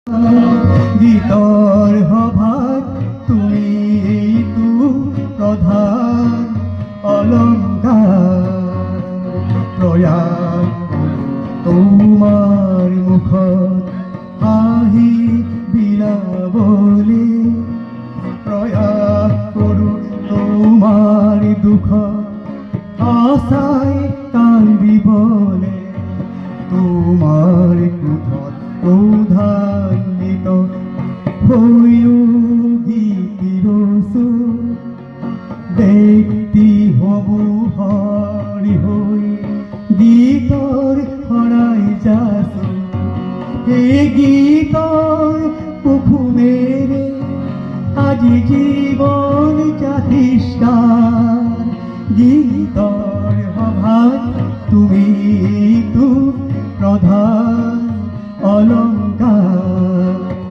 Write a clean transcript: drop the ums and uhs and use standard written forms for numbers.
গীতৰ সভাত তুমি এইটো প্ৰধান অলংকাৰ প্ৰয়াস তোমাৰ মুখত হাঁহি বিলাবলে প্ৰয়াস কৰোঁ তোমাৰ দুখত আশাই কান্দিবলে তোমাৰ ক্ৰোধত ক্ৰোধান্বিত হৈও গীতিৰচু ব্যক্তি সমূহৰি হৈ গীতৰ শৰাই যাচো এই গীতৰ কুসুমেৰে আজি